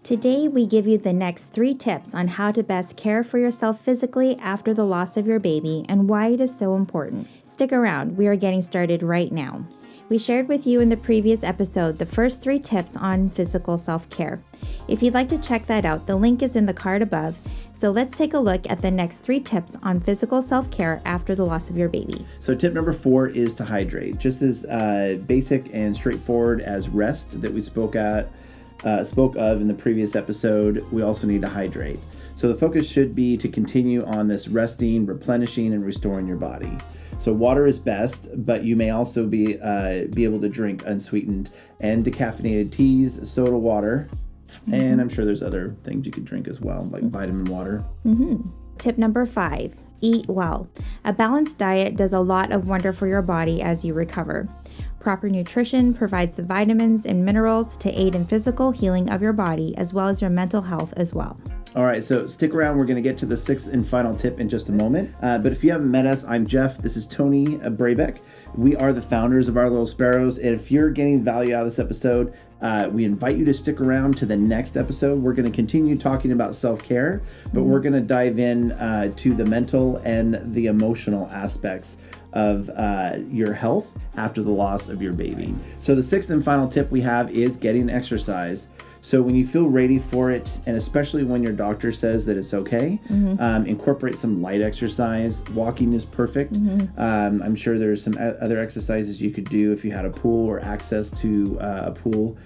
Today, we give you the next 3 tips on how to best care for yourself physically after the loss of your baby and why it is so important. Stick around, we are getting started right now. We shared with you in the previous episode the first 3 tips on physical self-care. If you'd like to check that out, the link is in the card above. So let's take a look at the next 3 tips on physical self-care after the loss of your baby. So tip number 4 is to hydrate. Just as basic and straightforward as rest that we spoke of in the previous episode, we also need to hydrate. So the focus should be to continue on this resting, replenishing, and restoring your body. So water is best, but you may also be able to drink unsweetened and decaffeinated teas, soda water, and I'm sure there's other things you could drink as well, like vitamin water. Tip number 5, eat well. A balanced diet does a lot of wonder for your body as you recover. Proper nutrition provides the vitamins and minerals to aid in physical healing of your body as well as your mental health as well. All right, so stick around. We're going to get to the 6th and final tip in just a moment. But if you haven't met us, I'm Jeff. This is Tony Brabeck. We are the founders of Our Little Sparrows. And if you're getting value out of this episode, we invite you to stick around to the next episode. We're going to continue talking about self-care, but we're going to dive in to the mental and the emotional aspects of your health after the loss of your baby. So the 6th and final tip we have is getting exercise. So when you feel ready for it, and especially when your doctor says that it's okay, incorporate some light exercise. Walking is perfect. I'm sure there's some other exercises you could do if you had a pool or access to a pool,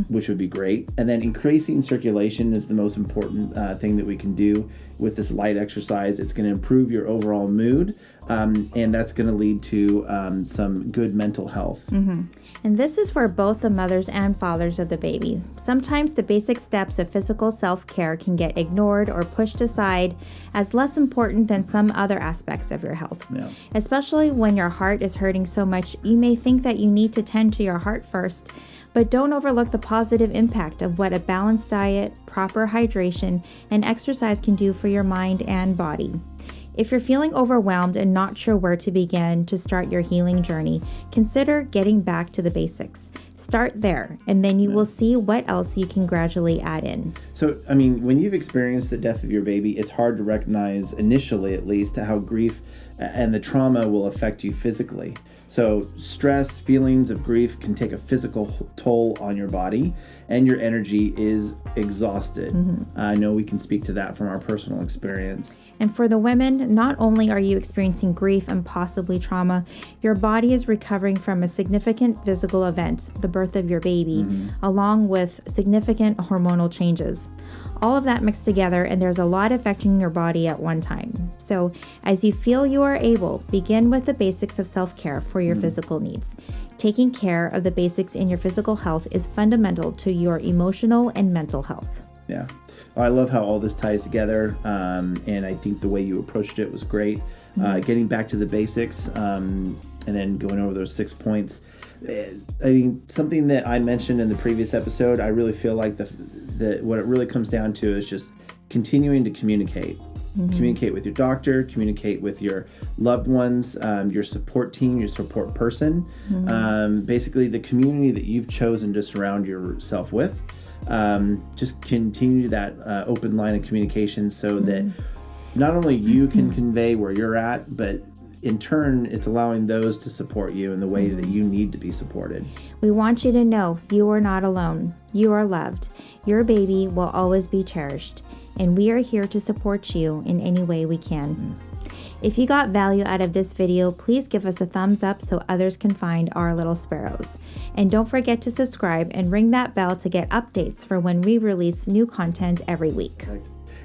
which would be great. And then increasing circulation is the most important thing that we can do with this light exercise. It's going to improve your overall mood, and that's going to lead to some good mental health. And this is for both the mothers and fathers of the baby. Sometimes the basic steps of physical self-care can get ignored or pushed aside as less important than some other aspects of your health. Especially when your heart is hurting so much, you may think that you need to tend to your heart first, but don't overlook the positive impact of what a balanced diet, proper hydration, and exercise can do for your mind and body. If you're feeling overwhelmed and not sure where to begin to start your healing journey, consider getting back to the basics. Start there, and then you will see what else you can gradually add in. So, I mean, when you've experienced the death of your baby, it's hard to recognize, initially at least, how grief and the trauma will affect you physically. So stress, feelings of grief can take a physical toll on your body, and your energy is exhausted. I know we can speak to that from our personal experience. And for the women, not only are you experiencing grief and possibly trauma, your body is recovering from a significant physical event, the birth of your baby, along with significant hormonal changes. All of that mixed together, and there's a lot affecting your body at one time. So as you feel you are able, begin with the basics of self-care for your physical needs. Taking care of the basics in your physical health is fundamental to your emotional and mental health. Yeah. I love how all this ties together, and I think the way you approached it was great. Getting back to the basics, and then going over those 6 points. I mean, something that I mentioned in the previous episode, I really feel like what it really comes down to is just continuing to communicate. Communicate with your doctor, communicate with your loved ones, your support team, your support person, basically the community that you've chosen to surround yourself with. Just continue that open line of communication so that not only you can convey where you're at, but in turn, it's allowing those to support you in the way that you need to be supported. We want you to know you are not alone. You are loved. Your baby will always be cherished, and we are here to support you in any way we can. If you got value out of this video, please give us a thumbs up so others can find Our Little Sparrows. And don't forget to subscribe and ring that bell to get updates for when we release new content every week.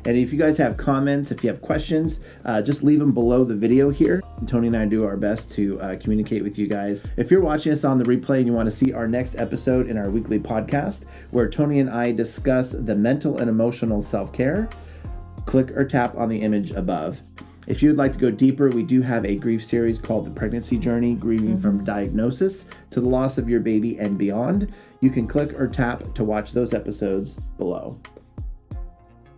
And if you guys have comments, if you have questions, just leave them below the video here. Tony and I do our best to communicate with you guys. If you're watching us on the replay and you want to see our next episode in our weekly podcast, where Tony and I discuss the mental and emotional self-care, click or tap on the image above. If you'd like to go deeper, we do have a grief series called The Pregnancy Journey, Grieving from Diagnosis to the Loss of Your Baby and Beyond. You can click or tap to watch those episodes below.